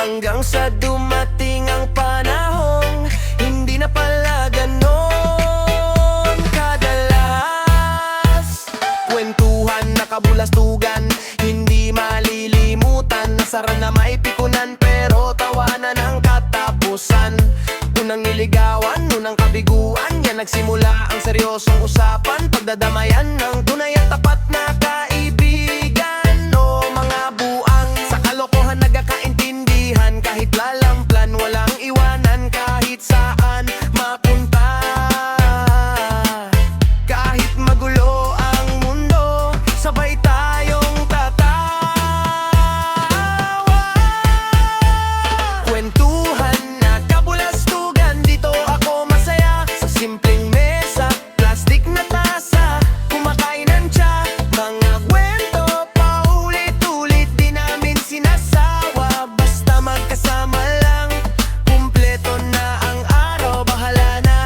Hanggang sa dumating ang panahong hindi na pala ganon kadalas. Kwentuhan na kabulastugan, hindi malilimutan. Nasaran na maipikunan pero tawanan ang katapusan. Unang niligawan, unang kabiguan, yan nagsimula ang seryosong usapan. Pagdadamayan ng tunay at tapat na kaibigan. O mga buang sa kalokohan nagkakaintindihan. Kahit lalamplan, walang iwanan. Kahit saan mapunta, kahit magulo ang mundo, sabay tayong tatawa. Kwentuhan na kabulastugan, dito ako masaya. Sa simpleng mesa, plastic na tasa, kumakain ng tsa. Mga kwento paulit-ulit, di namin sinasawa. Basta magkasama lang, kumpleto na ang araw, bahala na.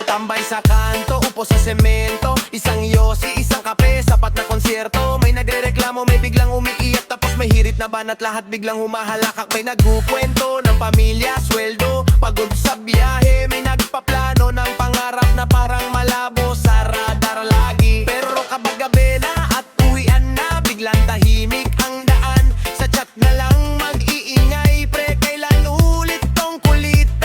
Tambay sa kanto, upo sa semento, isang yosi, isang kape, sapat na konsyerto. May nagrereklamo, may biglang umiiyak, tapos may hirit na banat, lahat biglang humahalakak. May nagkukwento ng pamilya, sweldo, pagod sa biyahe. May nagpaplano ng pangarap na parang malabo sa radar lagi. Pero kapag gabi na at uwian na, biglang tahimik ang daan. Sa chat na lang mag-iingay, pre, kailan ulit tong kulitan?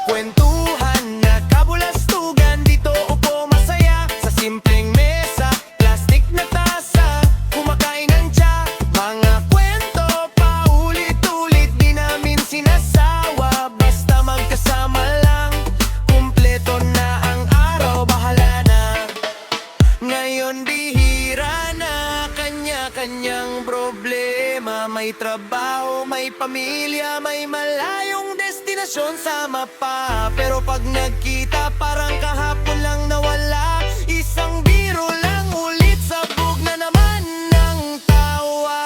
Kwentuhan na kabulastugan, dito upo masaya. Sa simpleng mesa, plastic na tasa, kumakain ng tsa. Mga kwento paulit-ulit, di namin sinasawa. Basta magkasama lang, kumpleto na ang araw, bahala na. Ngayon bihira na, kanya-kanyang problema. May trabaho, may pamilya, may malayong destinasyon sa mapa. Pero pag nagkita, parang kahapon lang nawala. Isang biro lang ulit, sabog na naman ng tawa.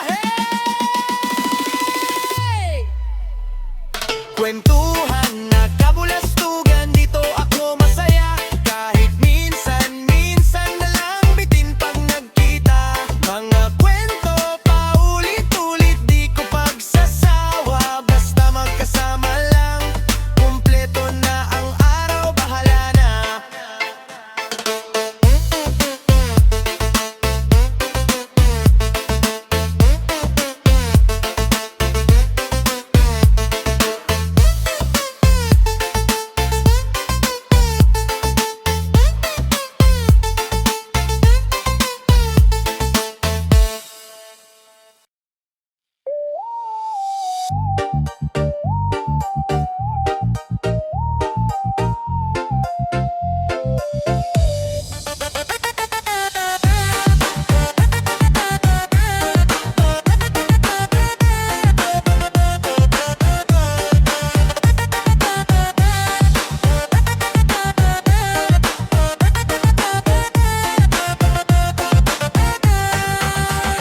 Hey! Kwentuhan na kabulastugan, dito ako masaya. Kahit minsan na lang bitin pag nagkita. Mga kwento paulit-ulit, di ko pagsasawa. Basta magkasama lang, kumpleto na ang araw, bahala na.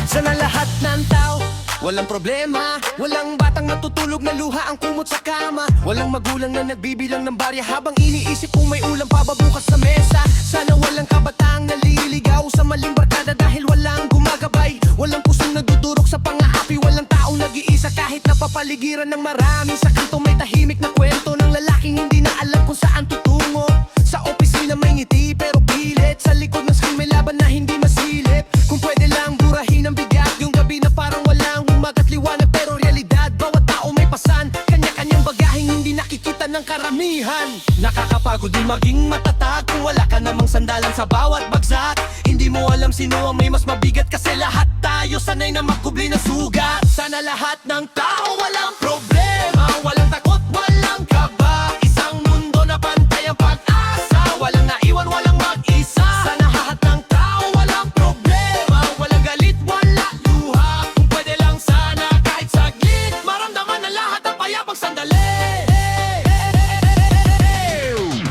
Sana lahat ng tao, walang problema. Walang batang natutulog na luha ang kumot sa kama. Walang magulang na nagbibilang ng barya habang iniisip kung may ulam pa ba bukas sa mesa. Sana walang kabataang naliligaw sa maling barkada dahil walang gumagabay. Walang pusong nagdudurok sa pang-aapi. Walang taong nag-iisa kahit napapaligiran ng marami. Sa kanto may tahimik na kwento ng lalaking hindi na alam kung saan tutungo. Sa opisina may ngiti pero pilit. Sa likod ng screen may laban na hindi masilip. Kung pwede lang burahin ang bigat, yung gabi na parang walang umagat liwanag pero realidad. Bawat tao may pasan, kanya-kanyang bagaheng hindi nakikita ng karamihan. Nakakapagod din maging matatag kung wala ka namang sandalan sa bawat bagsak. Hindi mo alam sino ang may mas mabigat kasi lahat tayo sanay na magkubli ng sugat. Sana lahat ng tao walang problema, walang takot, walang kaba. Isang mundo na pantay ang pag-asa, walang naiwan, walang mag-isa. Sana lahat ng tao walang problema, walang galit, wala luha. Kung pwede lang sana kahit saglit, maramdaman na lahat ang payapang sandali.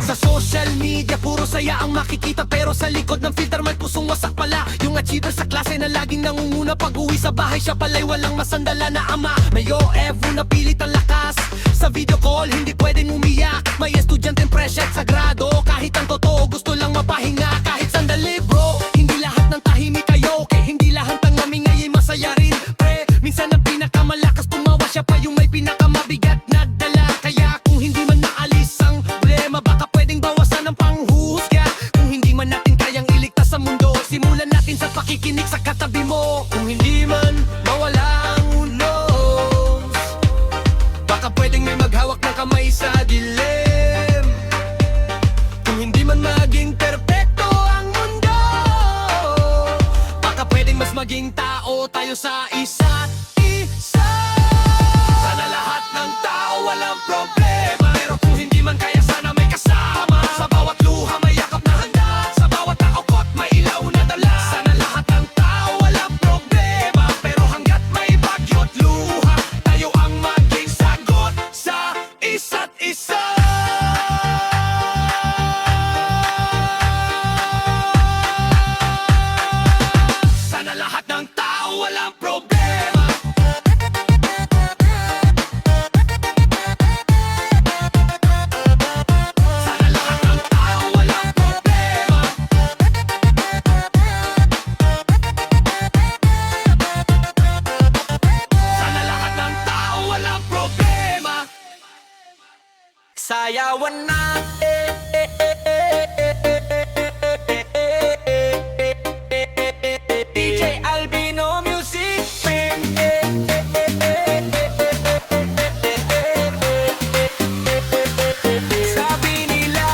Sa social media puro saya ang makikita, pero sa likod ng filter may pusong wasak pala. Yung achiever sa klase na laging nangunguna, pag-uwi sa bahay siya pala'y walang masandala na ama. May OFO na pilit ang lakas, sa video call hindi pwedeng umiyak. May estudyanteng presya at sagrado, kahit ang totoo gusto lang mapahinga. Kahit sandali bro, hindi lahat ng tahimik ay okay. Simulan natin sa pakikinig sa katabi mo. Kung hindi man mawala ang unos, baka pwedeng may maghawak ng kamay sa dilim. Kung hindi man maging perpekto ang mundo, baka pwedeng mas maging tao tayo sa isa't isa. Sana lahat ng tao walang problema, pero kung hindi man kaya sana may kasama. Sa bawat luha may yakap na handa, sa bawat taokot may ilaw na dala. Sana lahat ng tao walang problema, pero hanggat may bagyo't luha, tayo ang maging sagot sa isa't isa. Sana lahat ng tao walang problema. Sana lahat ng tao walang problema. Sana lahat ng tao walang problema. Sayawan na. DJ Albino Music. Sabi nila,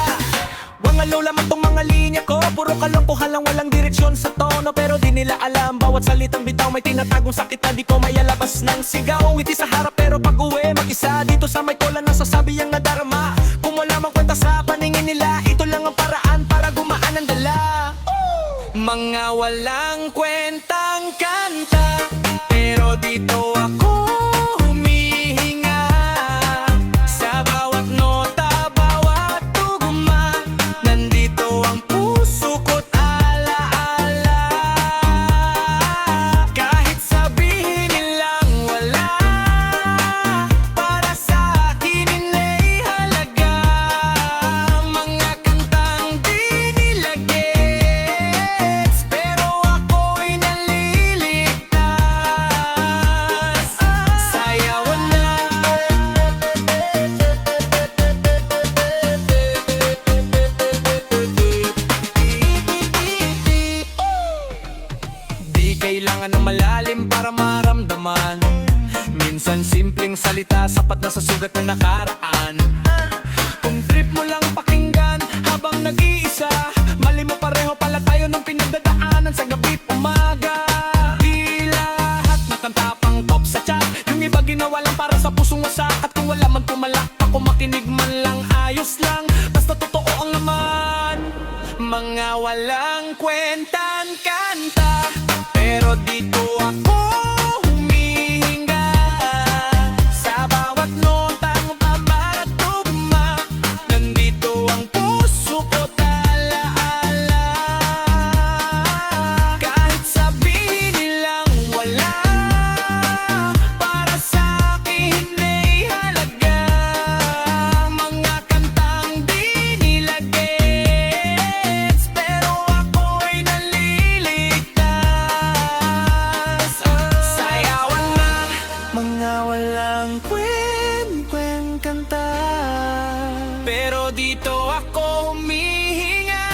wangalo lamang tong mga linya ko. Puro kalokohan lang, walang direksyon sa tono. Pero di nila alam, bawat salitang bitaw may tinatagong sakit na di ko mayalabas ng sigaw. Ngiti sa harap pero pag uwi, mag-isa dito sa may kola nang sasabi ang nadarama. Kung wala mang kwenta sa paningin nila, ito lang ang paraan para gumaan ang dala. Mga walang kwentang kanta, pero dito ako humihinga. Sa bawat nota, bawat tugma, nandito ang puso ko't alaala. Kahit sabihin nilang wala, para sa akin ina'y halaga. Mga kantang di nila gets, pero ako'y naliligtas. Sayawan na. Di kailangan ng malalim para maramdaman. Minsan simpleng salita sapat na sa sugat na nakaraan. Kung trip mo lang pakinggan habang nag-iisa, mali mo pareho pala tayo nung pinagdadaanan sa gabi't umaga. Di lahat nakanta pang top sa chat, yung iba ginawa lang para sa pusong wasak. At kung wala man tumalak, ako makinig man lang, ayos lang, basta totoo ang laman. Mga walang kwentang kanta, pero dito ako humihinga. Sa bawat notang bawat tugma, nandito ang puso ko't alaala. Kahit sabihin nilang wala, para sa akin ay halaga. Mga kantang di nila gets, pero ako'y naliligtas. Sayawan na. Mga walang kwentang kanta, pero dito ako humihinga.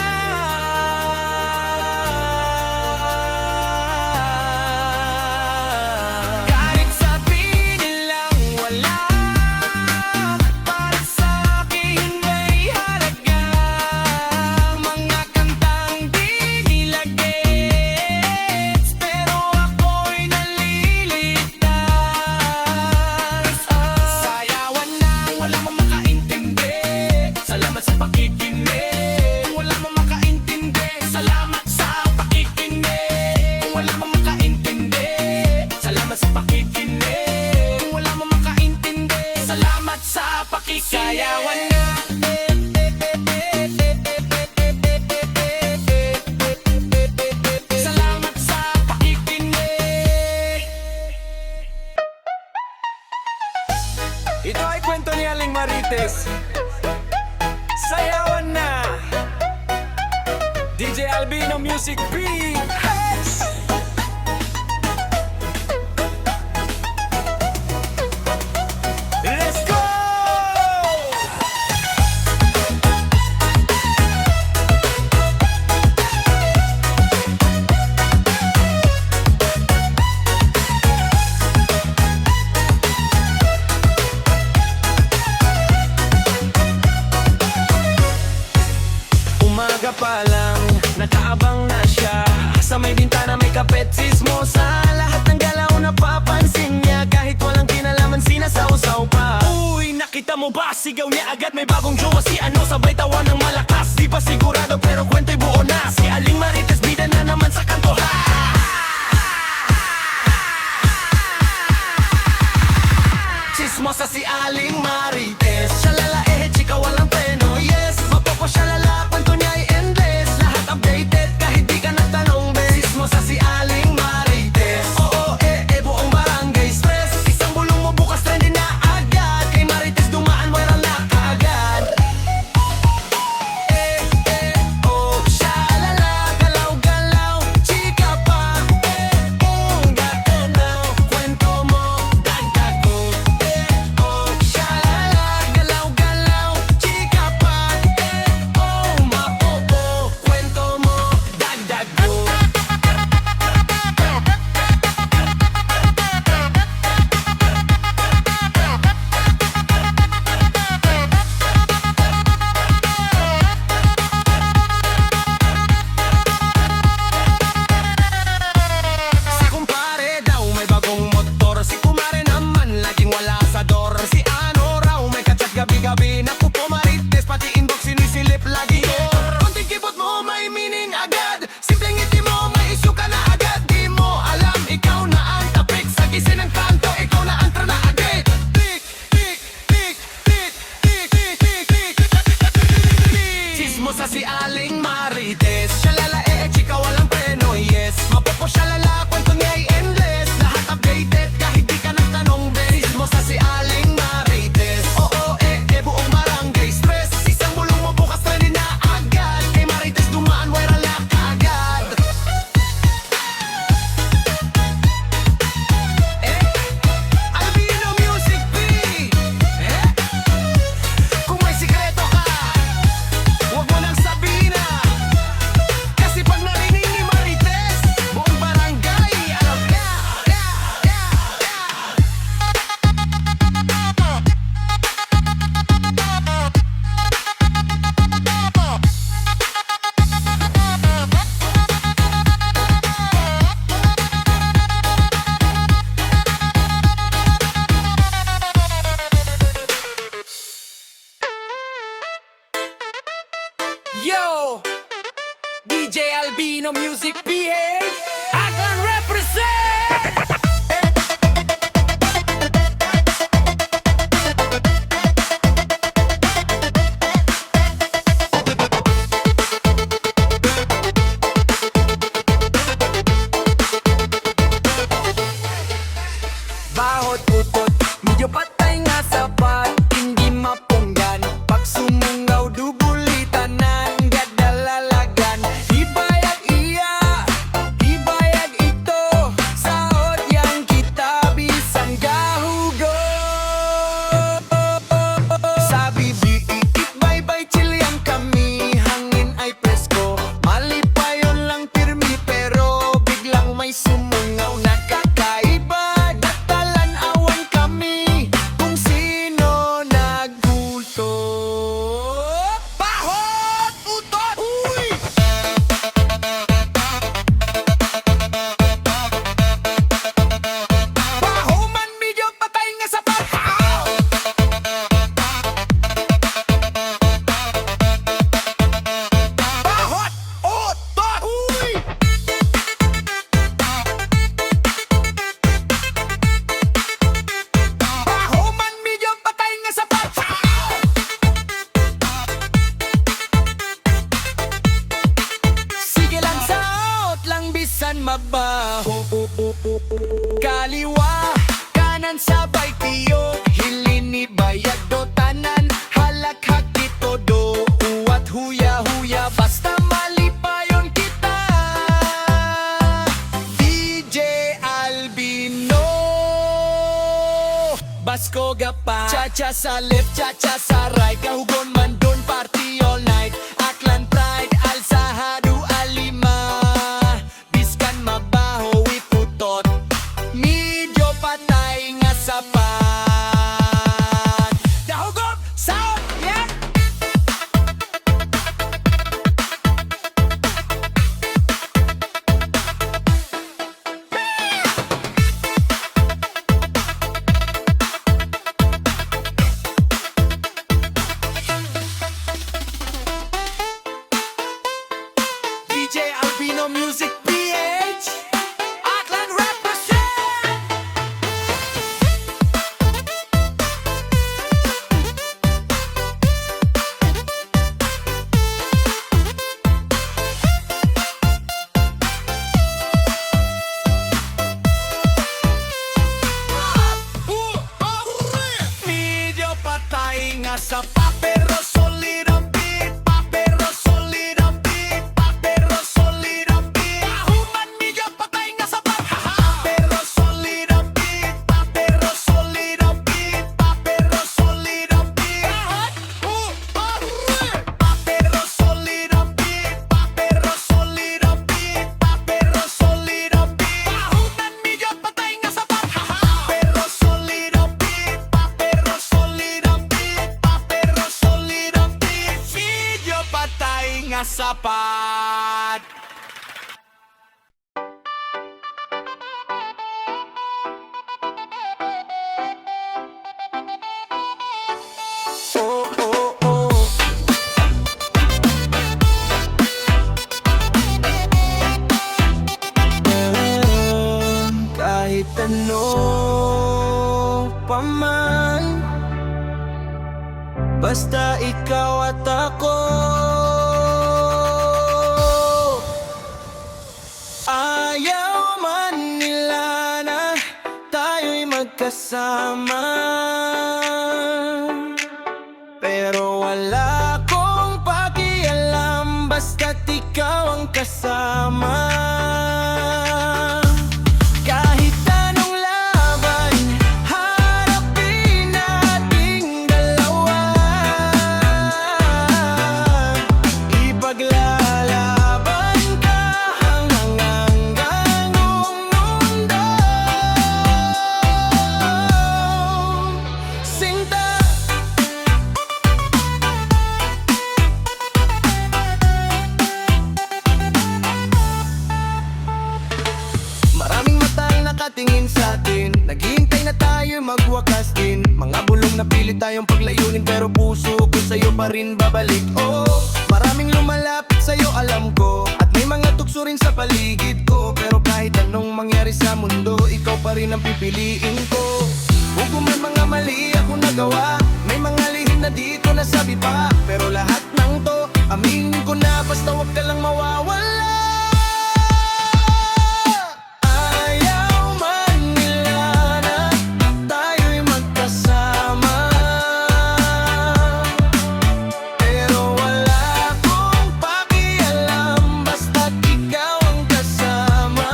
Kahit sabihin nilang wala, para sa akin ay halaga. Mga kantang di nila gets, pero ako'y naliligtas. Sayawan na. Wala mang makaintindi, salamat sa pakikinig. Wala mang makaintindi, salamat sa pakikinig. Wala mang makaintindi, salamat sa pakikinig. Wala mang makaintindi, salamat sa pakikinig. Sayawan na. Salamat sa pakikinig. Ito ay kwento ni Aling Marites. Sayawan na. DJ Albino Music Beat. Let's go! at may bagong jowa si ano, sabay tawa ng malakas. Di pa sigurado pero kwento'y buo na. Si Aling Marites bida na naman sa kanto, ha! Chismosa si Aling Marites, siya lalae, chika walang preno, yes. Mapopo siya lala, kwento niya ay endless. Lahat updated kahit di ka nagtanong, bes. Chismosa si Aling Marites, oo, buong barangay stress. Isang bulong mo bukas trending na agad. Kay Marites dumaan, viral na kaagad. Siya lala, galaw-galaw, chika pa, gatanaw, kwento mo, dagdag ko. Siya lala, galaw-galaw, chika pa, mapopo, kwento mo, dagdag ko. Si kumpare daw may bagong motor, si kumare naman laging wala sa door. Si ano raw may kachat gabi-gabi, naku po Marites, pati inbox sinisilip lagi. Konting kibot mo may meaning agad, simpleng ngiti mo may issue ka na agad. Di mo alam ikaw na ang tapik, sa gising ng kanto ikaw na ang trana agad. Tik, tik, tik, tik, tik, tik, tik, tik, tik. Chismosa si Aling Marites, siya lalae, chika walang preno, yes. Mapopo siya lala, kwento niya ay endless. Lahat updated kahit di ka nagtanong, bes. Chismosa si Aling Marites, oo, buong barangay stress. Isang bulong mo bukas trending na agad. Kay Marites dumaan, viral na kaagad. Albino Music P. Kung may sikreto ka, huwag mo nang sabihin na. Kasi pag narinig ni Marites, buong barangay alam na. Yo! DJ Albino Music PH, I can represent! Bahot utot, medyo patay nga sapat, hindi mapunggan. Pag sumungaw, dubulitan ng gadalalagan. Ibayag iya, ibayag ito, sahod yang kita bisan gahugo. Sabi biiit, bye-bye, chill yang kami, hangin ay presko. Malipayon lang pirmi, pero biglang may sumungaw na kakaiba. Datalan awan kami, kung sino nagbulto. Bahot utot! Uy! Baho man medyo patay nga sa pagkaw. Bahot utot! Uy! Baho man medyo patay nga sa pagkaw. Sige lang saot lang bisan mabaho. Kaliwa, kanan sabay tiyo, hilini bayad do tanan, halakhak ito do, uwat huya-huya, basta malipayon kita. DJ Albino, Basko gapa, cha-cha sa left, cha-cha sa right, kahugon man dun, party all night. Aklan Pride, Alsahadu, Alima, biskan mabaho, ikutot, medyo patay nga sapat. Dahugop, sound, yeah! ano pa man, basta ikaw at ako. Ayaw man nila na tayo'y magkasama, pero wala akong pakialam basta't ikaw ang kasama. Kahit anong laban, harapin nating dalawa. Ipaglalaban ka hanggang mundo. Sinta, maraming matang nakatingin sa atin, naghihintay na tayo magwakas din. Mga bulong na pilit tayong paglayunin, pero puso ko sa'yo pa rin babalik. Oh, maraming lumalapit sa'yo alam ko, at may mga tukso rin sa paligid ko, pero kahit anong mangyari sa mundo, ikaw pa rin ang pipiliin ko. Kung may mga mali ako nagawa, may mga lihim na di ko nasabi pa, pero lahat ng to, aminin ko na, basta huwag ka lang mawawala. Ayaw man nila na tayo'y magkasama, pero wala akong pakialam basta't ikaw ang kasama.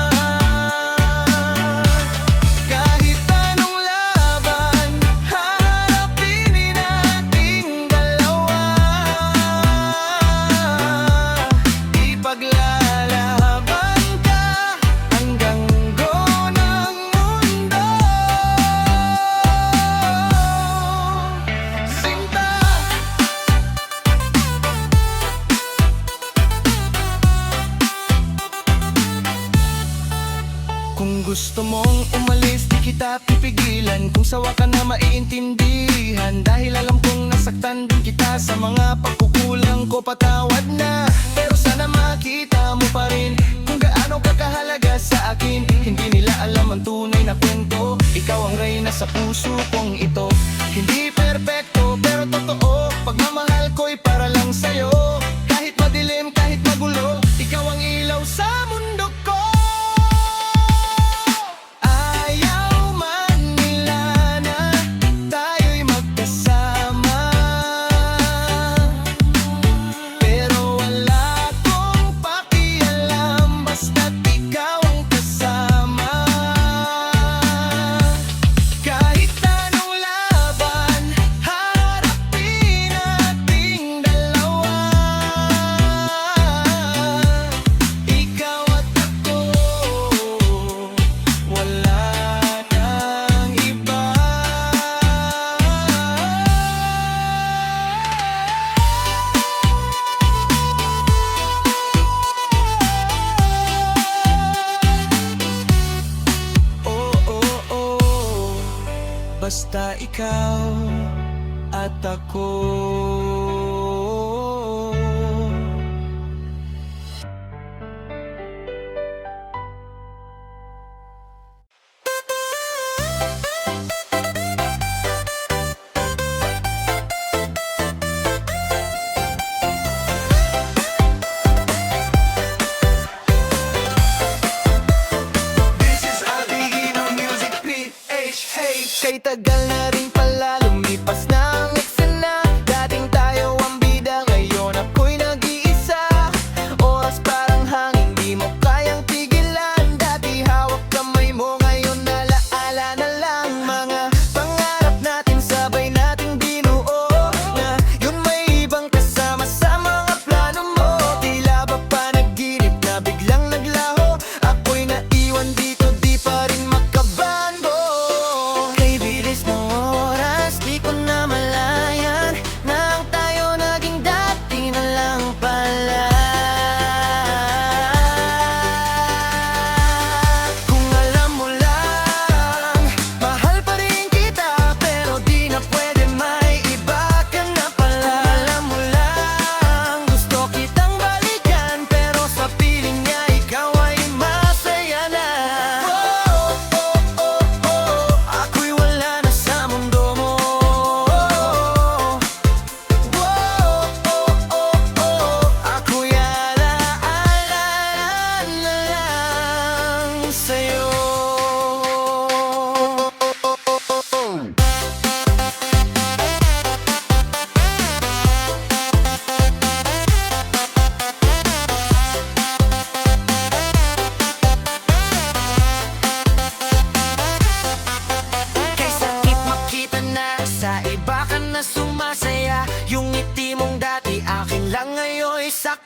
Kahit anong laban, harapin nating dalawa. Ipaglalaban ka hanggang dulo ng mundo. Sinta, kung gusto mong umalis, di kita pipigilan. Kung sawa ka na maiintindihan, dahil alam kong nasaktan din kita sa mga pagkukulang ko, patawad na. Pero sana makita mo pa rin kung gaano ka kahalaga sa akin. Hindi nila alam ang tunay na kwento, ikaw ang reyna sa puso kong ito. Hindi perpekto pero totoo, pagmamahal ko'y para lang sa'yo. Kahit madilim, kahit magulo, ikaw ang ilaw sa mundo ko. Ayaw man nila na tayo'y magkasama, pero wala akong pakialam basta't ikaw ang kasama. Kahit anong laban, harapin nating dalawa. Ikaw at ako, wala nang iba. Oh, oh, oh, basta ikaw at ako. This is Albino Music PH. Hey, kay tagal na rin pala lumipas na ang eksena. Dating tayo ang bida, ngayon ako'y nag-iisa. Oras parang hangin, di mo kayang tigilan. Dati hawak kamay mo, ngayon nalaala na lang. Mga pangarap natin, sabay nating binuo, na yun may ibang kasama sa mga plano mo. Tila ba panaginip na biglang naglaho, ako'y naiwan dito, di pa rin makabando. Kay bilis ng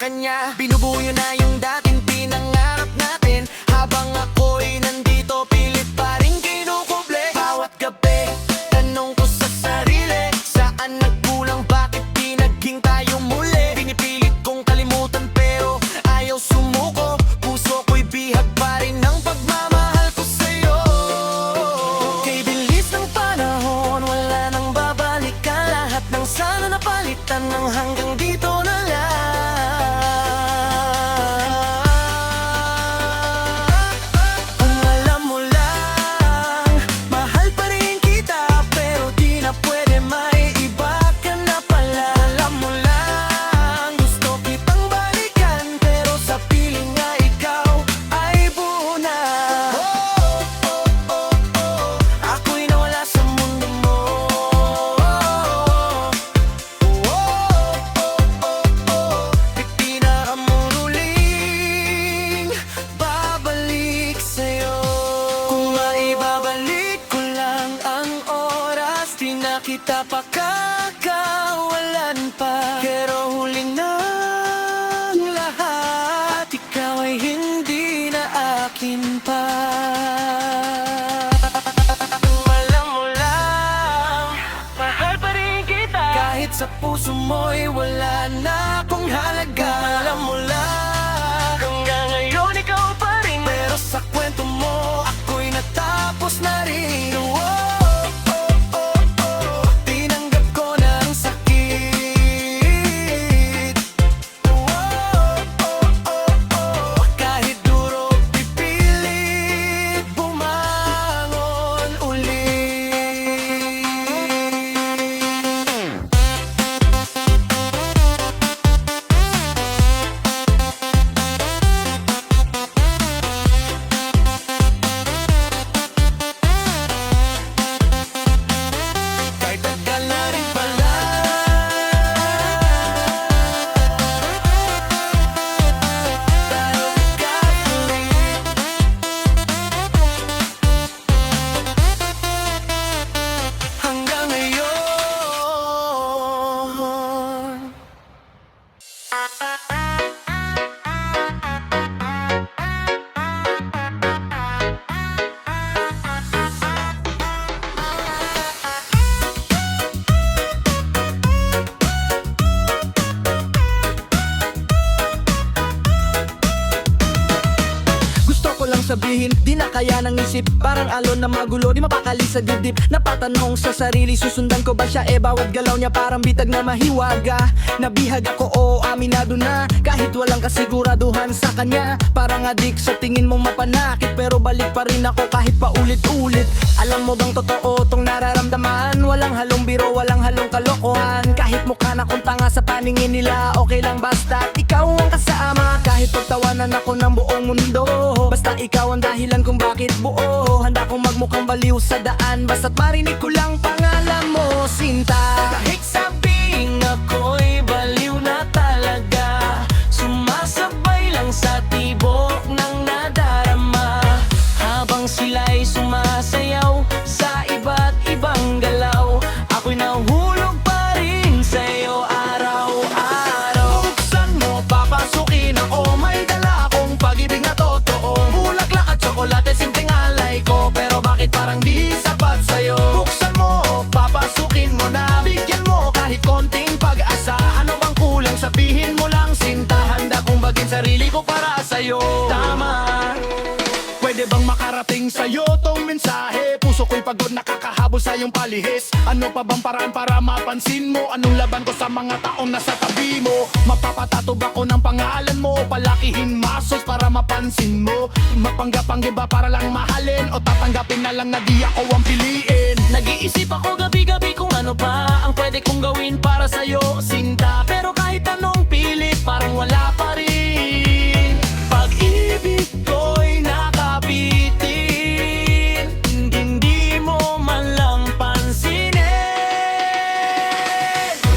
kanya. Binubuyo na yung dating pinangarap natin. Habang ako'y nandito, pilit pa rin kinukuble. Bawat gabi, tanong ko sa sarili, saan nagkulang, bakit di naging tayo muli? Pinipilit kong kalimutan pero ayaw sumuko. Puso ko'y bihag pa rin ng pagmamahal ko sa'yo. Kay bilis ng panahon, wala nang babalikan. Lahat ng sana napalitan ng hanggang dito na lang. Kung alam mo lang, mahal pa rin kita, pero di na pwede, may iba ka na pala. Alam mo lang, gusto kitang balikan, pero sa piling nga ikaw ay buo na. Ako'y nawala sa mundo mo. Di na mo muling babalik sa'yo. Kung maibabalik ko lang ang oras, di na kita pakakawalan pa. Pero huli ng lahat, ikaw ay hindi na akin pa. Kung alam mo lang, mahal pa rin kita, kahit sa puso mo'y wala na akong halaga. Alam mo lang, hanggang ngayon ikaw pa rin, pero sa kwento mo ako'y natapos na rin. Tinanggap ko na ang sakit. Kahit duro, pipilit bumangon ulit. Kahit tagal na rin pala, tayo nagkatuloy. Hanggang ngayon. Gusto ko lang sabihin, di na kaya ng isip. Parang alon na magulo, di mapakali sa dibdib. Napatanong sa sarili, susundan ko ba siya? Bawat galaw niya parang bitag na mahiwaga. Nabihag ako, oo, aminado na. Kahit walang kasiguraduhan sa kanya. Parang adik sa tingin mong mapanakit, pero balik pa rin ako kahit paulit-ulit. Alam mo bang totoo tong nararamdaman? Walang halong biro, walang halong kalokohan. Kahit mukha na kong tanga sa paningin nila, okay lang basta ikaw ang kasama. Kahit pagtawanan ako ng buong mundo, basta ikaw ang dahilan kung bakit buo. Handa kong magmukhang baliw sa daan, basta't marinig ko lang pangalan mo, Sinta. Kahit sabing ako'y baliw na talaga, sumasabay lang sa tibok ng nadarama. Habang sila'y sumasayaw sa iba't ibang galaw, ako'y nahulog pa rin sa'yo araw-araw. Buksan mo, papasukin ako, may dala akong pag-ibig na totoo. Bulaklak at tsokolate, simpleng alay ko, pero bakit parang di sapat sa'yo? Buksan mo, papasukin mo na, bigyan mo kahit konting pag-asa. Ano bang kulang, sabihin mo lang, Sinta. Handa kong bagin sarili ko para sa'yo. Tama. Pwede bang makarating sa'yo tong mensahe? Puso ko'y pagod, nakakahabol sa iyong palihis. Ano pa bang paraan para mapansin mo? Anong laban ko sa mga taong nasa tabi mo? Mapapatatob ako ng pangalan mo, palakihin masos para mapansin mo. Mapanggap-panggap ba para lang mahalin, o tatanggapin na lang na di ako ang piliin? Nag-iisip ako gabi-gabi kung ano pa ang pwede kong gawin para sa'yo, Sinta. Pero kahit anong pilit, parang wala pa rin. Pag-ibig ko'y nakabitin, hindi mo man lang pansinin.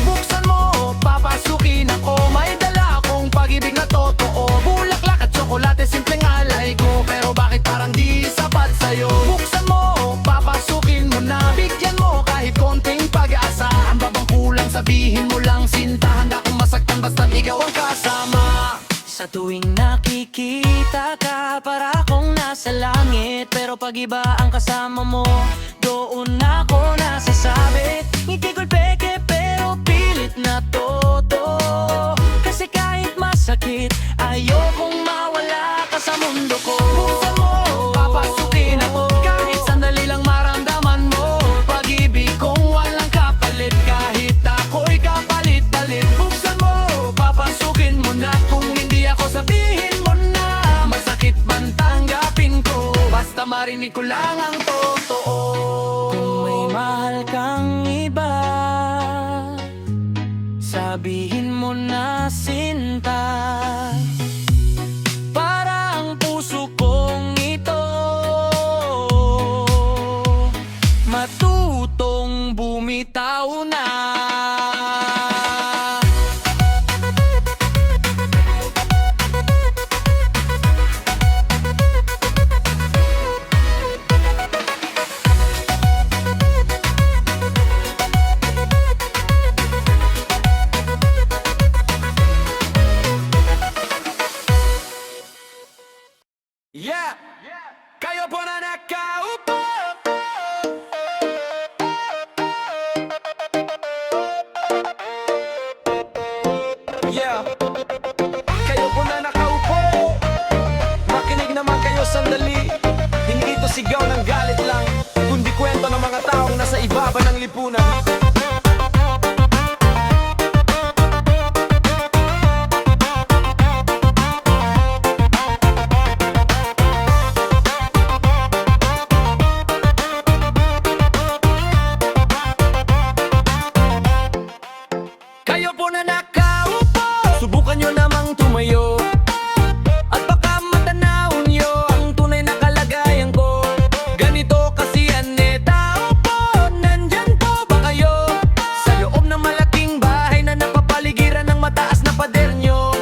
Buksan mo, papasukin ako, may dala akong pag-ibig na totoo. Bulaklak at tsokolate, simpleng alay ko, pero bakit parang di sapat sa'yo? Buksan mo, papasukin mo na, bigyan mo kahit konting pag-asa. Ang babang kulang, sabihin mo lang, Sinta. Handa kong masaktan basta't ikaw ang kasama. tuwing nakikita ka, para akong nasa langit. Pero pag iba ang kasama mo, doon ako nasasabi, hindi ko peke pero pilit na totoo. Kasi kahit masakit, ayokong mawala ka sa mundo ko. Buksan mo, papasukin ako, kahit sandali lang maramdaman mo. Pag-ibig kong walang kapalit, kahit ako'y kapalit-palit. Buksan mo, papasukin mo na, kung hindi ako sabihin mo na. Masakit man tanggapin ko, basta marinig ko lang ang totoo. Kung may mahal kang iba, sabihin mo na sinta. Para ang puso kong ito matutong bumitaw na. Yeah! Kayo po na nakaupo! Yeah! Kayo po na nakaupo! Makinig naman kayo sandali. Hindi ito sigaw ng galit lang, kundi kwento ng mga taong nasa ibaba ng lipunan. Kayo po na nakaupo, subukan nyo namang tumayo, at baka matanaw nyo ang tunay na kalagayan ko. Ganito kasi yan tao po, nandyan po ba kayo? Sa loob ng malaking bahay na napapaligiran ng mataas na pader nyo.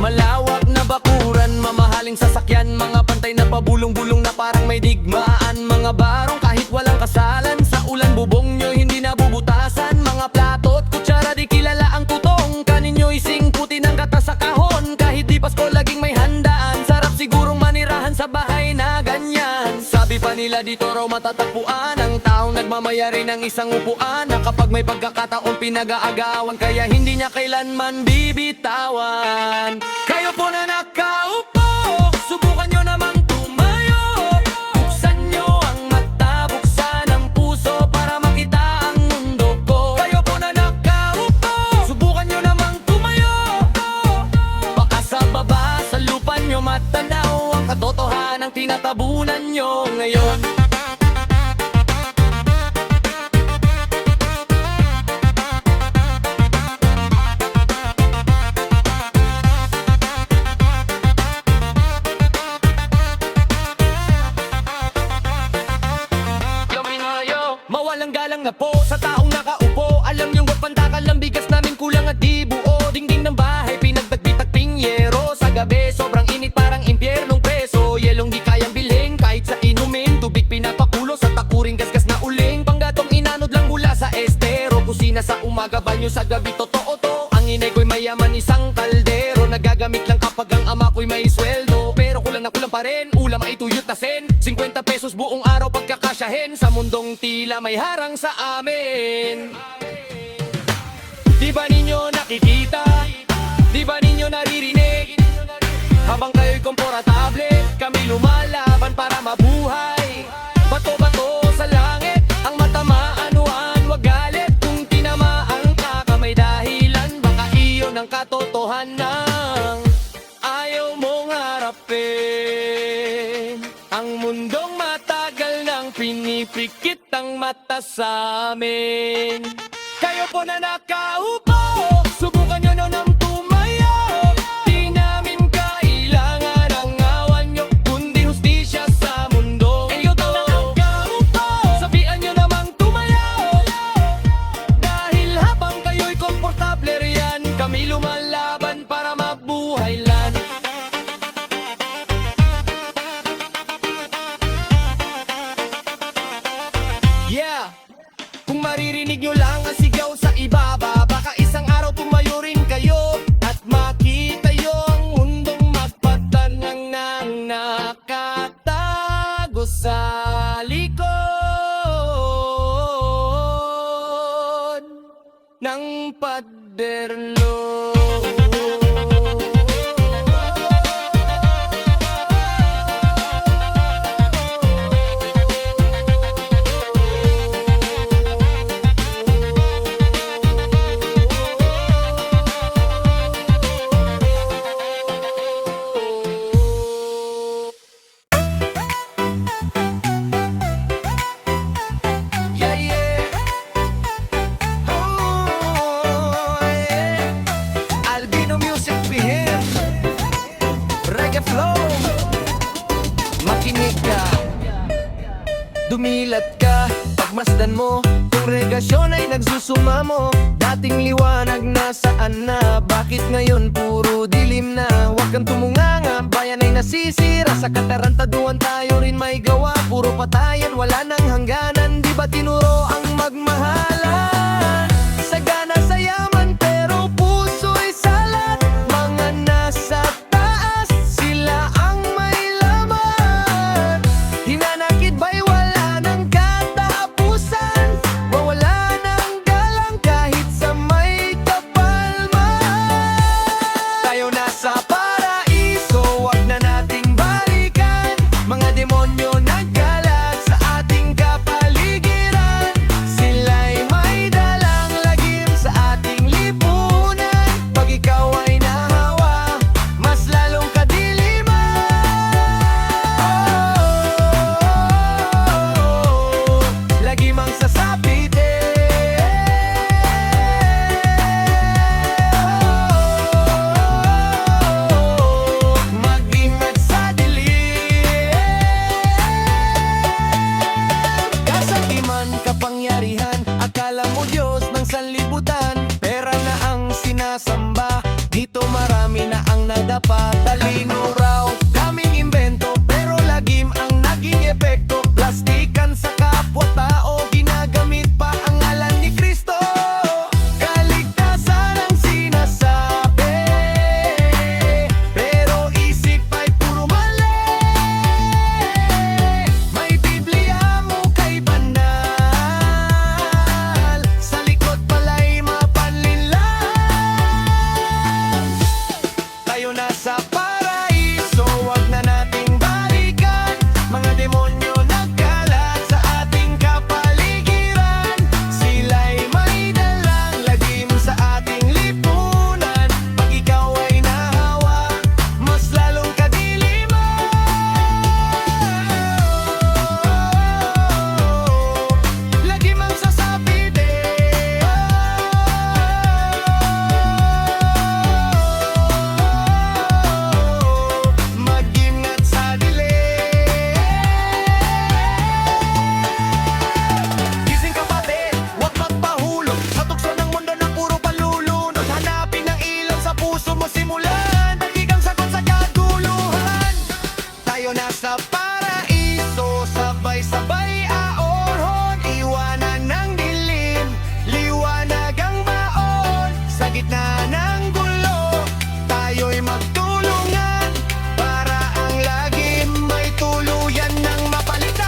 Malawak na bakuran, mamahaling sasakyan, mga pantay na pabulong-bulong na parang may digmaan. Mga barong kahit walang kasalan, sa ulan bubong nyo hindi nabubutasan. Mga plato at kutsara di kilala ang tutong, kanin nyo ising puti ng kata sa kahon. Kahit di Pasko laging may handaan, sarap sigurong manirahan sa bahay na ganyan. Sabi pa nila dito raw matatagpuan ang taong nagmamayari ng isang upuan, na kapag may pagkakataon pinag-aagawan, kaya hindi niya kailanman bibitawan. Kayo po na nakaupo, subukan nyo namang tumayo. Buksan nyo ang mata, buksan ang puso para makita ang mundo ko. Kayo po na nakaupo, subukan nyo namang tumayo. Baka sa baba, sa lupa nyo matanaw ang katotohanang tinatabunan nyo ngayon. Mawalang galang na po sa taong nakaupo. Alam niyong wag pantakal ang bigas namin kulang at di buo. Dingding ng bahay pinagdagditag pingyero. Sa gabi sobrang init parang impyernong preso. Yelong di kayang bilhin kahit sa inumin. Tubig pinapakulo sa takuring gasgas na uling. Panggatong inanod lang mula sa estero. Kusina sa umaga, banyo sa gabi, totoo to. Ang inay ko'y mayaman, isang kaldero. Nagagamit lang kapag ang ama ko'y may sweldo. Pero kulang na kulang pa rin, ulam ay tuyot na sen. 50 pesos buong araw pagkakasyahin. Sa mundong tila may harang sa amin. Di ba ninyo nakikita? Di ba ninyo naririnig? Habang kayo'y komportable, kami lumalaban para mabuhay. Bato-bato sa langit, ang matama anuan, wag galit. Kung tinamaan ka, may dahilan. Baka iyon ang katotohanan ayaw mong harapin. Ang mundong matagal nang pinipikit ang mata sa amin. Kayo po na nakaupo, subukan nyo nang tumayo. Di namin kailangan ang awan nyo, kundi hustisya sa mundo. Kayo po na nakaupo, sabihan nyo namang tumayo. Dahil habang kayo'y komportable riyan, kami lumalaban para mabuhay lan. Yeah! Kung maririnig nyo lang ang sigaw sa ibaba, baka isang araw tumayo rin kayo at makita yung mundong paderlo. Yeah, yeah. Oh, yeah. Albino Music Behave, Reggae Flow. Makinig ka, dumilat ka, pagmasdan mo kung regasyon ay nagsusumamo. Dating liwanag nasaan na, bakit ngayon puro dilim na? Huwag kang tumunganga, bayan ay nasisira. Sa katarantaduan tayo rin may gawa. Puro patayan, wala nang hangganan. Di ba tinuro ang magmahalan? Sagana sa yaman pero puso'y salat. Mga nasa taas, sila ang may laman. Hinanakit ba'y wala ng katapusan? Wawala ng galang kahit sa may kapalman. Tayo nasa paraiso, wag na nating balikan. Mga demonyo nagkalat sa ating kapaligiran. Sila'y may dalang lagim sa ating lipunan. Pag ikaw ay nahawa, mas lalong kadiliman. Lagi mang sasapite. Mag-ingat sa dilim. Kasakiman, kapangyarihan, akala mo Diyos ng sanlibutan. Pera na ang sinasamba, dito marami na ang nadapa. Talino raw, daming imbento, pero lagim ang naging epekto. Plastikan sa kapwa-tao, ginagamit pa ang ngalan ni Kristo. Kaligtasan ang sinasabi, pero isip ay puro mali. May Biblia mo kay banal, sa likod pala'y mapanlinlang. Tayo na sa paraiso, wag na nating balikan. Mga demonyo nagkalat sa ating kapaligiran. Sila'y may dalang lagim sa ating lipunan. Pag ikaw ay nahawa, mas lalong kadiliman. Lagim ang sasapite. Mag-ingat sa dilim. Gising kapatid, huwag magpahulog sa tukso ng mundo na puro palulunod. Hanapin ang ilaw sa puso mo, simulan dakigang sagot sa kaguluhan. Tayo na sa paraiso, sabay-sabay ahorhon. Iwanan ng dilim, liwanag ang baon. Sa gitna ng gulo, tayo'y magtulungan para ang lagim may tuluyan ng mapalitan.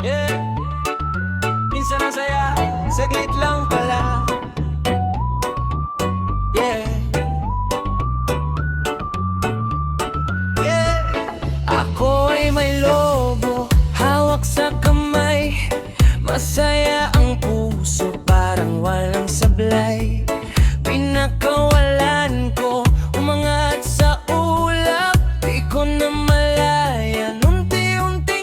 Yeah. Minsan ang saya, saglit lang pala. Yeah. Yeah. Ako ay may lobo, hawak sa kamay. Masaya ang puso, parang walang sablay. Pinakawalan ko, umangat sa ulap. Di ko na malayan, unti-unti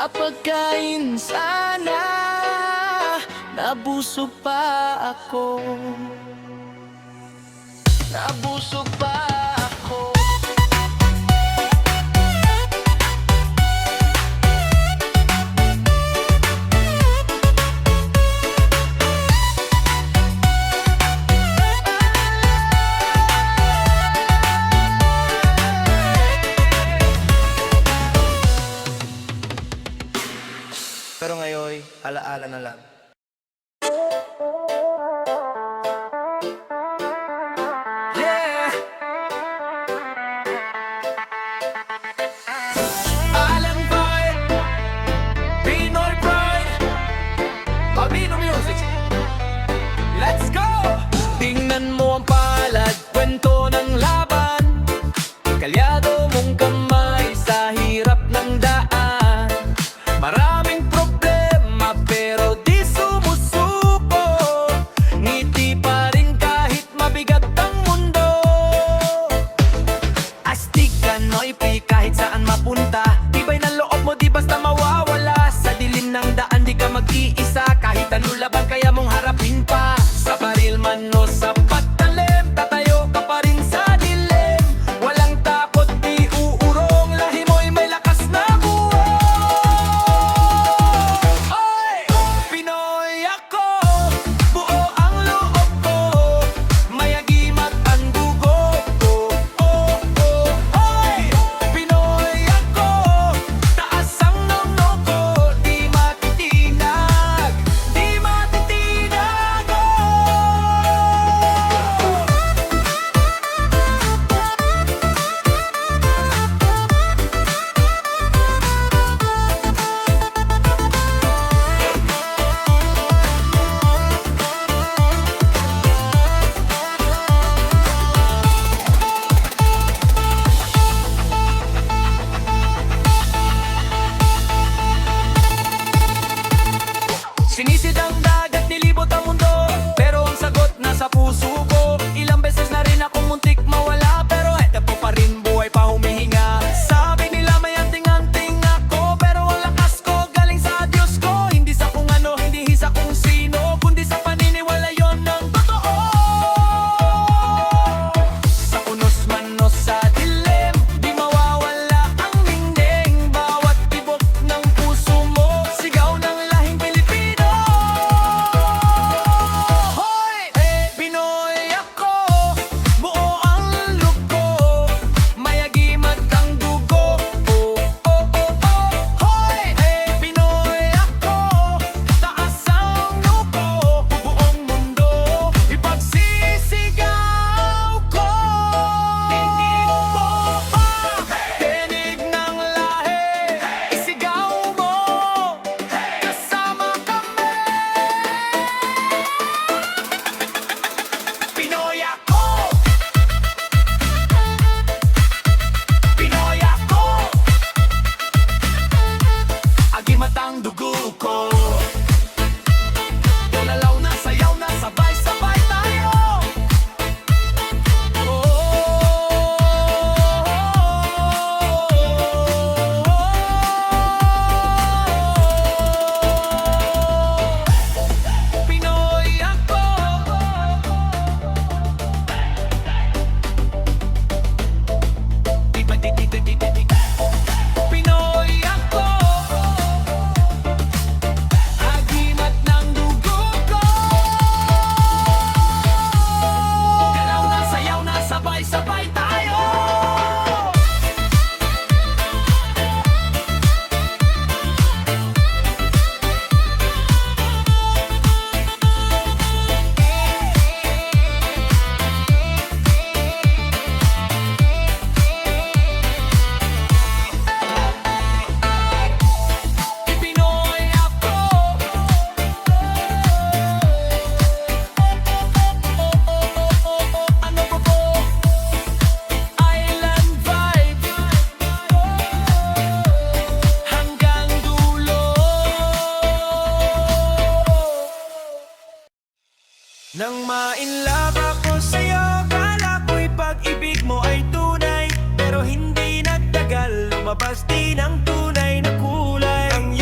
sa pagkain sana. Nabusog pa ako. Nabusog pa ako. Pero ngayon, alaala na lang. Yeah! Alan Pride, Pinoy Pride, Pabino Music. Let's go! Tingnan mo ang palad, kwento ng laban. Kalyado mong kamay sa hirap ng daan. Maraming problema pero di sumusuko. Ngiti pa rin kahit mabigat ang mundo. Astig ka Noypi kahit saan mapunta. Tibay ng loob mo di basta mawawala. Sa dilim ng daan di ka mag-iisa. Kahit anong laban kaya mong harapin pa. Sa baril man o sa patalim, tatayo ka pa rin sa dilim. Walang takot di uurong, lahi mo'y may lakas na buhay. Oy! Pinoy ako, buo ang loob ko. Mayagimat ang dugo ko. Oh, oh, oy! Pinoy ako, taas ang nono ko. Di matitinag, di matitinag, oh! Sinisid ang dagat, nilibot ang mundo. Pero ang sagot nasa puso ko. Ilang beses na rin akong muntik mawala. Pero eto po pa rin, buhay pa humihinga. Sabi nila may anting-anting ako. Pero ang lakas ko galing sa Diyos ko. Hindi sa kung ano, hindi sa kung sino, kundi sa paniniwala yon ng totoo. Sa unos man o sa dilim, di mawawala ang ningning. Bawat tibok ng puso mo, sigaw ng lahing Pilipino. Hoy! Pinoy ako, buo ang loob ko. Mayagimat ang dugo. Oh, oh, oh, oh. Hoy! Pinoy ako, taas ang lupo. Buong mundo, ipagsisigaw ko. Tinig mo pa, tinig ng lahi. Isigaw mo, kasama kami. Pinoy ako, Pinoy ako, agimat ang dugo ko. Tulalaw na, sayaw na, sabay-sabay tayo. Pinoy ako. Pinoy ako, agimat ng dugo ko. Galaw na, sayaw na, sabay-sabay tayo. Pinoy ako. Ano ba po? Island vibe hanggang dulo. Nang ma-inlove ako sa'yo, kala ko'y pag-ibig mo ay tunay. Pero hindi nagtagal, lumabas din ang tunay na kulay. Ang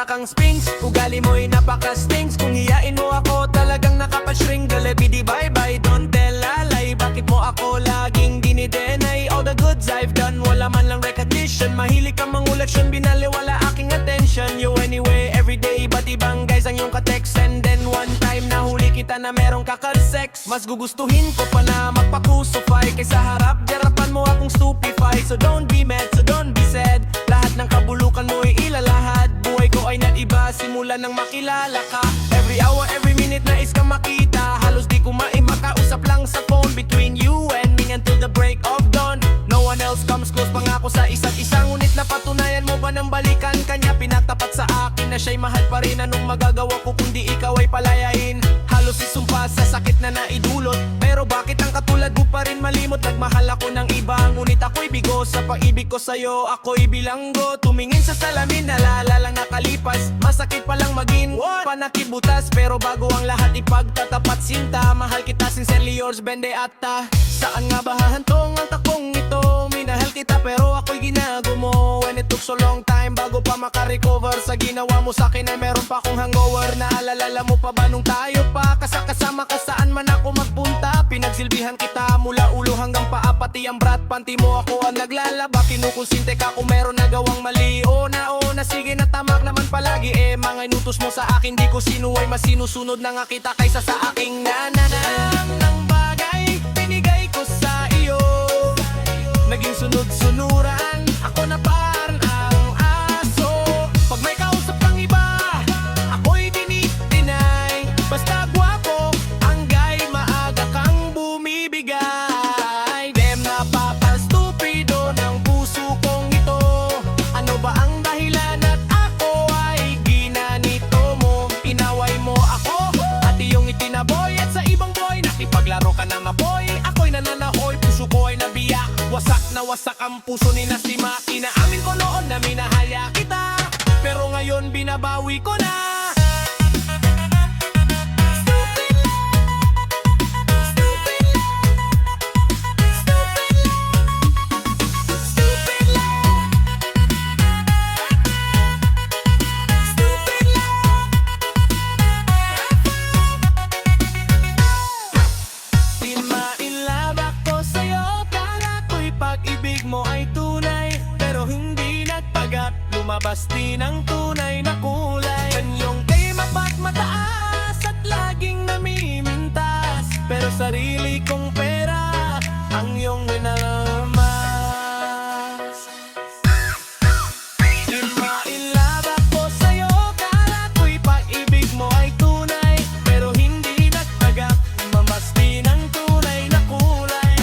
kang Sphinx. Ugali mo'y napaka-stinks. Kung hiyain mo ako talagang nakapashrink. Galebidi bye-bye, don't tell lalay. Bakit mo ako laging dinidenay? All the goods I've done, wala man lang recognition. Mahilig kang mangulat yun, binaliwala aking attention. You anyway, everyday, ba't ibang guys ang iyong ka-text? And then one time nahuli kita na merong kakal-sex. Mas gugustuhin ko pa na magpa-crucify kaysa harap, darapan mo akong stupefy. So don't be mad, so don't be sad. Lahat ng kabulukan mo'y ilalahad. Buhay ko ay nag-iba simula nang makilala ka. Every hour, every minute nais kang makita. Halos di ko makausap lang sa phone. Between you and me until the break of dawn. No one else comes close, pangako sa isa't isa. Ngunit napatunayan mo ba ng balikan kanya? Pinatapat sa akin na siya'y mahal pa rin. Anong magagawa ko kundi ikaw ay palayain? Halos isumpa sa sakit na naidulot. Pero bakit ang katulad mo pa rin malimot? Nagmahal ako ng iba, ngunit ako'y bigo. Sa pag-ibig ko sa'yo, ako'y bilanggo. Tumingin sa salamin, nalala lang nakalipas. Masakit palang maging panakibutas. Pero bago ang lahat, ipagtatapat sinta. Mahal kita, sincerely yours, Bende Atta. Saan nga ba hahantong ang takbong ito? Minahal kita pero ako'y ginago mo. When it took so long time bago pa makarecover sa ginawa mo sa'kin ay meron pa akong hangover. Naalala mo pa ba nung tayo pa kasama ka saan man ako magpunta? Pinagsilbihan kita mula ulo hanggang paa, pati ang brat panty mo ako ang naglalaba. Kinukonsinte ka kung meron nagawang mali. O na sige na tamak naman palagi. Mga inutos mo sa akin di ko sinuway. Mas sinusunod na nga kita kaysa sa aking nananang ng bagay binigay ko sa iyo. Naging sunod-sunuran, ako na parang ang aso. Pag may kausap kang iba, ako'y deny. Basta gwapo, ang gay, maaga kang bumibigay. Dem, napapastupido ng puso kong ito. Ano ba ang dahilan at ako ay ginanito mo? Inaway mo ako at iyong itinaboy. At sa ibang boy, nakipaglaro ka na maboy. Ako'y nananahoy, puso ko ay nabiyak. Wasak na wasak ang puso ni Nasima. Inaamin ko noon na minahaya kita, pero ngayon binabawi ko na. Stupid love, stupid love, stupid love, stupid love. Di ma-inlove ako sa'yo. Pag-ibig mo ay tunay, pero hindi nagpagat. Lumabas din ang tunay na kulay. Kanyong kay mapagmataas at laging namimintas, pero sarili kong pera ang iyong minalamas. Di ma-inlove ako sa'yo, kala ko'y pag-ibig mo ay tunay, pero hindi nagpagat. Lumabas din ang tunay na kulay.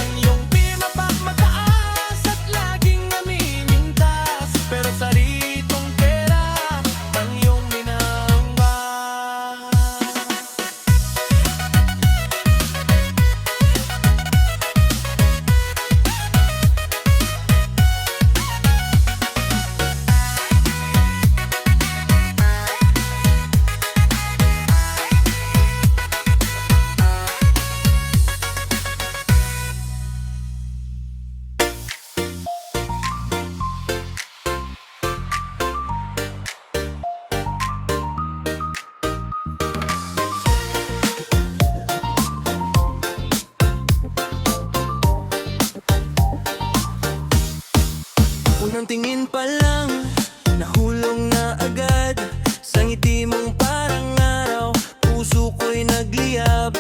Unang tingin pa lang, nahulog na agad. Sa ngiti mong parang araw, puso ko'y nagliyab.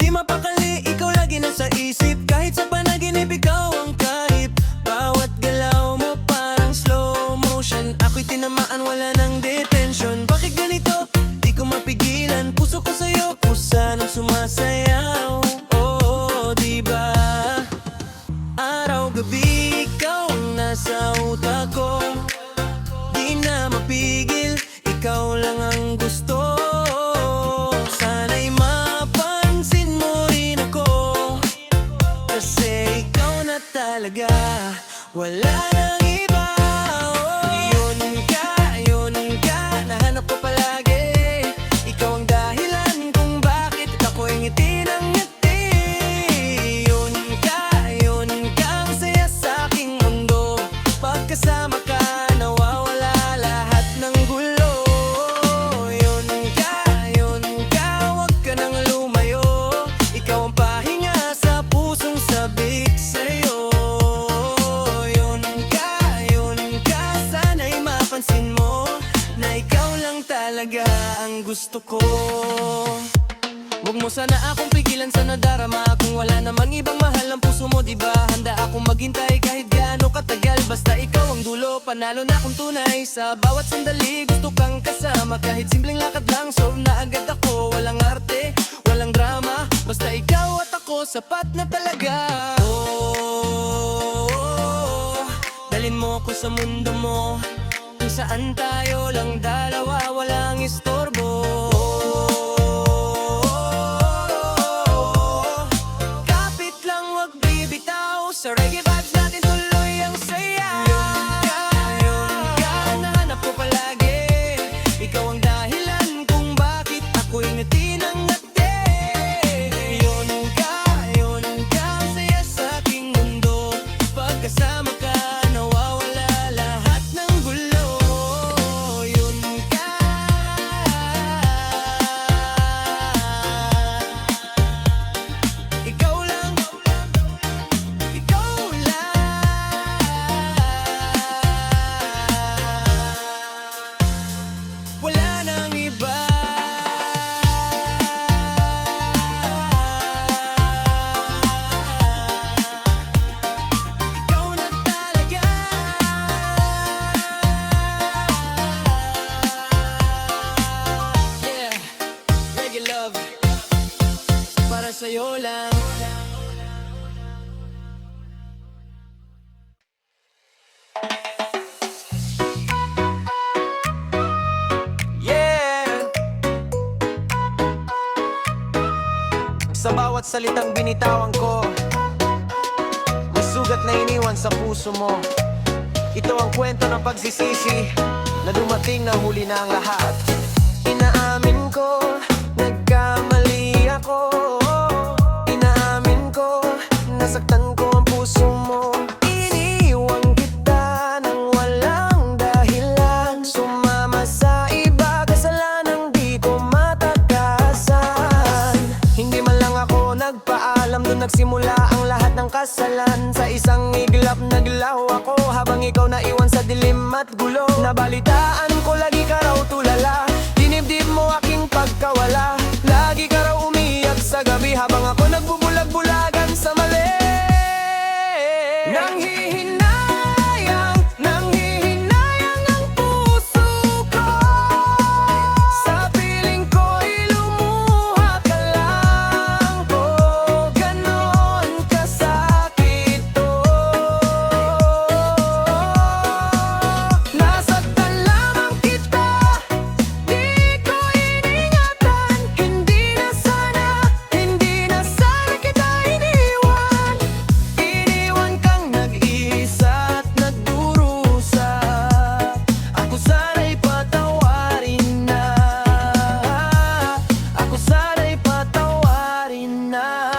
Di mapakali, ikaw lagi nasa isip. Kahit sa panaginip, ikaw ang kahip. Bawat galaw mo parang slow motion. Ako'y tinamaan, wala ng detention. Bakit ganito? Di ko mapigilan. Puso ko sa'yo, pusa nang sumasayaw. Oh, diba? Araw-gabi, ikaw ang nasa utak ko. Di na mapigil, ikaw lang ang gusto. Sana'y mapansin mo rin ako, kasi ikaw na talaga, wala nang iba. Yun ka, nahanap ko palagi. Ikaw ang dahilan kung bakit ako'y ngiti ng ngiti. Yun ka, ang saya sa aking mundo. Pagkasama ka, nawawala lahat ng gulo. talaga ang gusto ko. Huwag mo sana akong pigilan sa nadarama. Kung wala namang ibang mahal ang puso mo, diba? Handa akong maghintay kahit gaano katagal. Basta ikaw ang dulo, panalo na akong tunay. Sa bawat sandali gusto kang kasama. Kahit simpleng lakad lang, solve na agad ako. Walang arte, walang drama, basta ikaw at ako, sapat na talaga. Dalin mo ko sa mundo mo, kung saan tayo lang dalawa, walang istorbo. Kapit lang, wag bibitaw, sa reggae vibes natin tuloy ang saya. Yun ka, nahanap ko palagi. Ikaw ang dahilan kung bakit ako'y ngiti ng ngati. Yun ka, saya sa aking mundo. Pagkasama ka, nawawala lahat ng gulo. Yun ka. Ikaw lang, ikaw lang. Wala nang iba. Ikaw na talaga. Yeah, reggae love, para sa'yo lang. Yeah. Sa bawat salitang binitawan ko, may sugat na iniwan sa puso mo. Ito ang kwento ng pagsisisi na dumating na huli na ang lahat. Inaamin ko, nagkamali ako. Inaamin ko, nasaktan ko ang puso mo. Iniwan kita nang walang dahilan. Sumama sa iba, kasalanang di ko matakasan. Hindi man lang ako nagpaalam, doon nagsimula ang lahat ng kasalan. Sa isang iglap naglaho ako, habang ikaw naiwan sa dilim at gulo. Nabalitaan ko lagi ka raw tulala, dinibdib mo aking pagkawala. Lagi ka raw umiyak sa gabi, habang ako nagbubulag-bulagan sa mali. Nanghihinayang ang puso ko. Sa piling ko'y lumuha ka lang. Oh, ganon kasakit to. Nasaktan lamang kita, di ko iningatan. Hindi na sana kita iniwan. Iniwan kang nag-iisa at nagdurusa. Ako sana'y patawarin na. Ako sana'y patawarin na.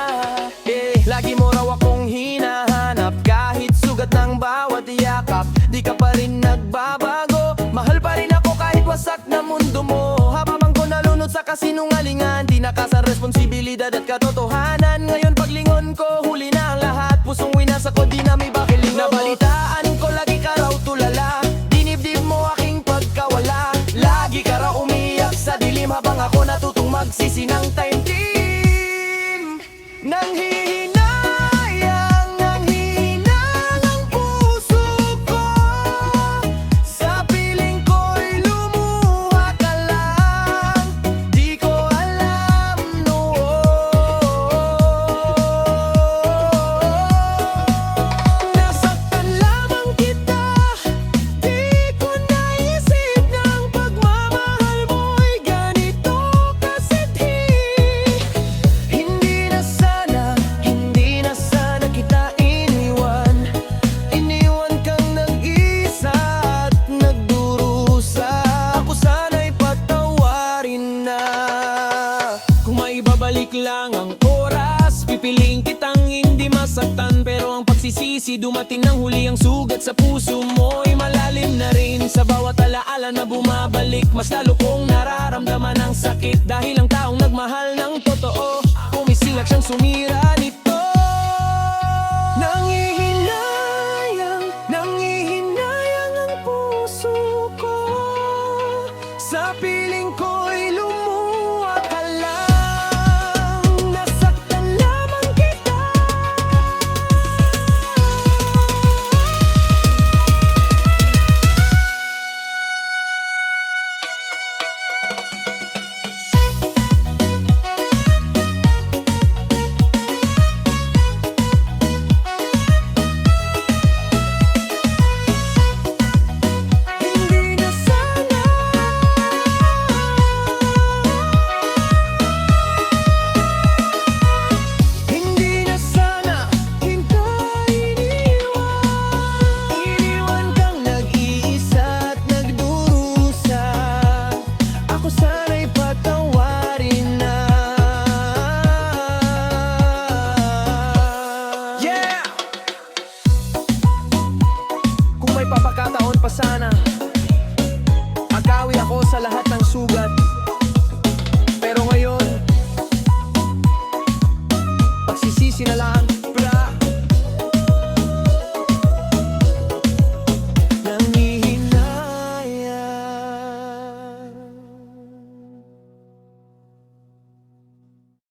Lagi mo raw akong hinahanap, kahit sugat ng bawat yakap. Di ka pa rin nagbabago, mahal pa rin ako kahit wasak na mundo mo. Habang ko nalunod sa kasinungalingan, di nakasan responsibilidad at katotohanan. Ngayon paglingon ko, huli na ang lahat. Pusong winasa ko, di na may bakiling. Nabalitaan ko lagi ka raw tulala, dinibdib mo aking pagkawala. Lagi ka raw umiyak sa dilim, habang ako natutong magsisi ng time team. Nanghihinayang ang puso ko. Sa piling ko'y lumuha ka lang. Di ko alam noon. Nasaktan lamang kita, di ko naisip ng pagmamahal mo'y ganito kasidhi. Hindi na sana kita iniwan. Iniwan kang nag-isa at nagdurusa. Ako sana'y patawarin na. Kung may babalik lang ang oras, pipiliin kitang hindi masaktan. Pero ang pagsisisi, dumating ng huli. Ang sugat sa puso mo'y malalim na rin. Sa bawat alaala na bumabalik, mas lalo kong nararamdaman ang sakit. Dahil ang taong nagmahal ng totoo, pumisilak siyang sumira nito. Nanghihinayang ang puso ko. Sa piling ko'y lumuha ka lang. Nasaktan lamang kita. Hindi na sana. Hindi na sana kita iniwan. Iniwan kang nag-iisa at nagdurusa. Ako sana'y patawarin na. Yeah! Kung may papakataon pa sana, agawi ako sa lahat ng sugat. Pero ngayon, pagsisisi na lang.